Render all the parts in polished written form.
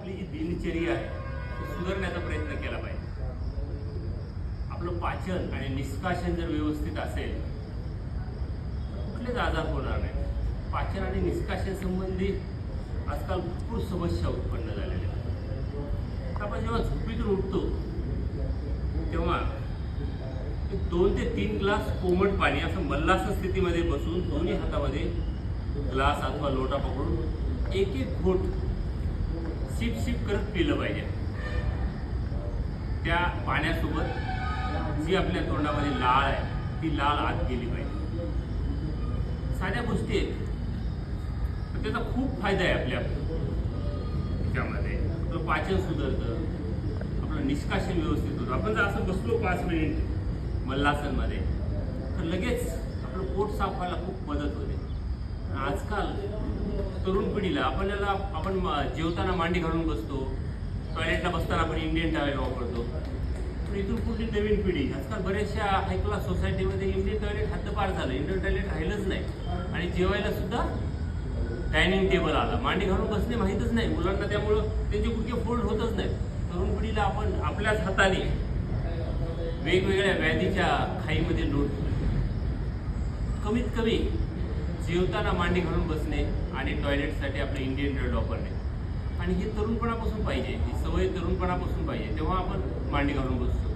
आपली जी दिनचर्या आहे ती सुधारण्याचा प्रयत्न केला पाहिजे. आपलं पाचन आणि निष्कासन जर व्यवस्थित असेल कुठलेच आजार होणार नाही. पाचन आणि निष्कासन संबंधी आजकाल भरपूर समस्या उत्पन्न झालेल्या आहेत. आपण जेव्हा झोपेतून उठतो तेव्हा 2 ते 3 ग्लास कोमट पाणी असं मल्लासन स्थितीमध्ये बसून दोन्ही हातामध्ये ग्लास अथवा लोटा पकडून एक घोट सिप सिप करत पिलं पाहिजे. त्या पाण्यासोबत जी आपल्या तोंडामध्ये लाळ आहे ती लाळ आत गेली पाहिजे. साध्या गोष्टी आहेत तर त्याचा खूप फायदा आहे आपल्या त्याच्यामध्ये. आपलं पाचन सुधारतं, आपलं निष्कासन व्यवस्थित होतं. आपण जर असं बसलो 5 मिनिट मल्लासनमध्ये तर लगेच आपलं पोट साफ व्हायला खूप मदत होते. आजकाल तरुण पिढीला आपण जेवताना मांडी घालून बसतो, टॉयलेटला बसताना आपण इंडियन टॉयलेट वापरतो. पण इथून पुढली नवीन पिढी आजकाल बऱ्याचशा हाय क्लास सोसायटीमध्ये इंडियन टॉयलेट हद्दपार झालं, इंडियन टॉयलेट राहिलंच नाही. आणि जेवायला सुद्धा डायनिंग टेबल आला, मांडी घालून बसणे माहीतच नाही मुलांना, त्यामुळं त्यांचे गुडघे फोल्ड होतच नाहीत. तरुण पिढीला आपण आपल्याच हाताने वेगवेगळ्या व्याधीच्या खाईमध्ये लोटतो. कमीत कमी जेवताना मांडी घालून बसणे आणि टॉयलेटसाठी आपलं इंडियन टॉयलेट वापरणे, आणि हे तरुणपणापासून पाहिजे, ही सवय तरुणपणापासून पाहिजे. तेव्हा आपण मांडी घालून बसतो.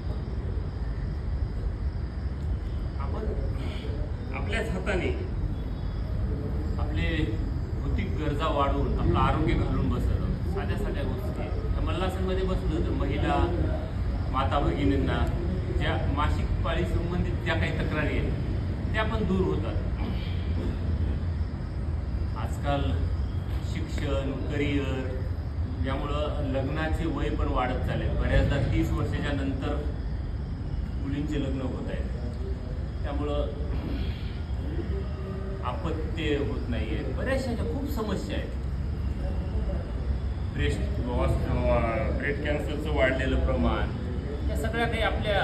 आपण आपल्याच हाताने आपले भौतिक गरजा वाढवून आपलं आरोग्य घालून बसत आहोत. साध्या साध्या गोष्टी आहेत. मल्लासनमध्ये बसलो तर महिला माता भगिनींना ज्या मासिक पाळी संबंधित ज्या काही तक्रारी आहेत त्या पण दूर होतात. आजकाल शिक्षण, करिअर यामुळं लग्नाचे वय पण वाढत चालले. बऱ्याचदा 30 वर्षाच्या नंतर मुलींचे लग्न होत आहेत. त्यामुळं अपत्य होत नाही आहे. बऱ्याचशा खूप समस्या आहेत. ब्रेस्ट कॅन्सरचं वाढलेलं प्रमाण, या सगळ्या काही आपल्या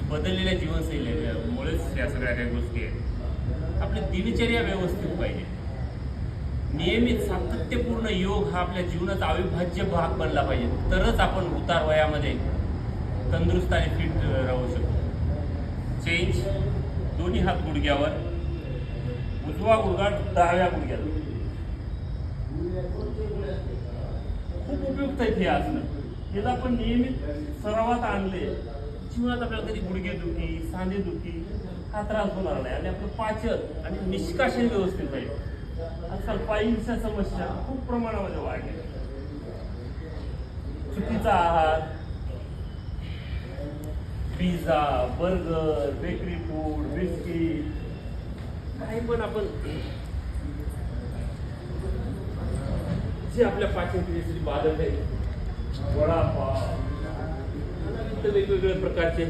बदललेल्या जीवनशैलीमुळेच या सगळ्या काही गोष्टी आहेत. आपली दिनचर्या व्यवस्थित पाहिजे. नियमित सातत्यपूर्ण योग हा आपल्या जीवनाचा अविभाज्य भाग बनला पाहिजे, तरच आपण उतार वयामध्ये तंदुरुस्त आणि फिट राहू शकतो. चेंज दोन्ही हात गुडघ्यावर, उजवा गुडघा डाव्या गुडघ्याला. खूप उपयुक्त आहे हे आसनं. याला आपण नियमित सरावात आणले जीवनात आपल्याला कधी गुडघे दुखी, सांधे दुखी हा त्रास होणार नाही. आणि आपलं पाचन आणि निष्कासन व्यवस्थित पाहिजे. आजकाल पायींच्या समस्या खूप प्रमाणामध्ये वाढल्या. चुकीचा आहार, pizza, burger, bakery food, biscuit, काही पण आपण जे आपल्या पाचन क्रियेसाठी बाधक आहे, वडापाव, वेगवेगळ्या प्रकारचे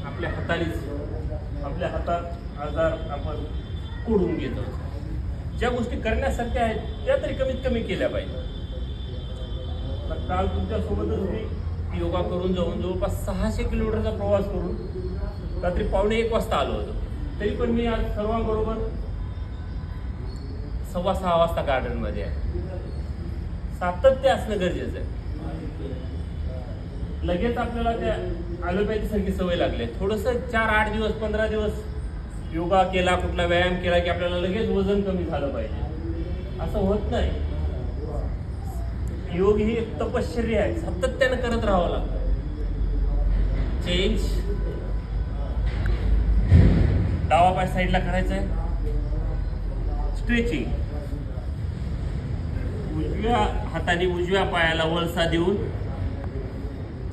आपल्या हातात आजार आपण कोडून घेतो. ज्या गोष्टी करण्यासारख्या आहेत त्या तरी कमीत कमी केल्या पाहिजे. काल तुमच्यासोबतच मी योगा करून जाऊन जवळपास 600 किलोमीटरचा प्रवास करून रात्री 1:45 वाजता आलो होतो. तरी पण मी आज सर्वांबरोबर 6:15 वाजता गार्डनमध्ये आहे. सातत्य असणं गरजेचं आहे. लगेच आपल्याला त्या ॲलोपॅथीसारखी सवय लागली. थोडंसं 4-8 दिवस 15 दिवस योगा केला, कुठला व्यायाम केला की आपल्याला लगेच वजन कमी झालं पाहिजे असं होत नाही. योग ही एक तपश्चर्या आहे, सातत्यानं करत राहावं लागतं. चेंज डावा पाय साईडला करायचा आहे. स्ट्रेचिंग उजव्या हाताने उजव्या पायाला वळसा देऊन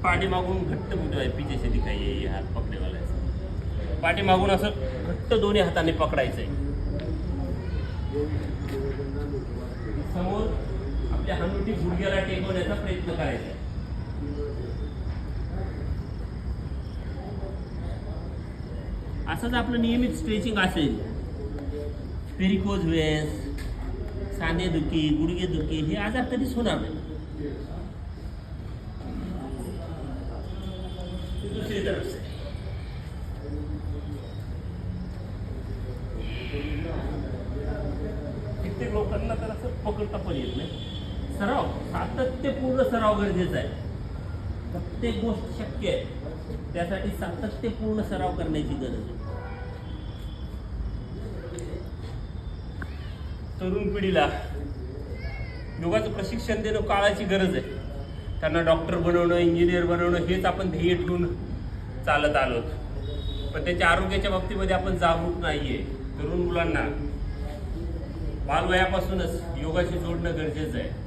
पाठीमागून घट्ट बुजवाय पीछे दिखाई हात पकडेवाला आहे. पाठीमागून असं घट्ट दोन्ही हाताने पकडायचंय. समोर आपल्या हनुटी गुडघ्याला टेकवण्याचा प्रयत्न करायचा आहे. असंच आपलं नियमित स्ट्रेचिंग असेल, व्हेरिकोज व्हेन्स, सांधेदुखी, गुडघेदुखी हे आजार कधीच होणार नाही. दुसरी तरफ से कित्येक लोकांना तर असं पकडता पण येत नाही. सराव, सातत्यपूर्ण सराव गरजेचा आहे. प्रत्येक गोष्ट शक्य आहे त्यासाठी सातत्यपूर्ण सराव करण्याची गरज आहे. तरुण पिढीला योगाचं प्रशिक्षण देणं काळाची गरज आहे. त्यांना डॉक्टर बनवणं, इंजिनियर बनवणं हेच आपण ध्येय ठेवून चालत आलोत. पण त्याच्या आरोग्याच्या बाबतीमध्ये आपण जागरूक नाहीये. तरुण मुलांना बालवयापासूनच योगाशी जोडणं गरजेचं आहे.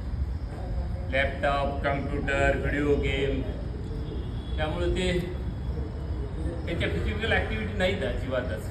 लॅपटॉप, कम्प्युटर, व्हिडिओ गेम त्यामुळे ते त्यांच्या फिजिकल ॲक्टिव्हिटी नाहीत अजिबातच.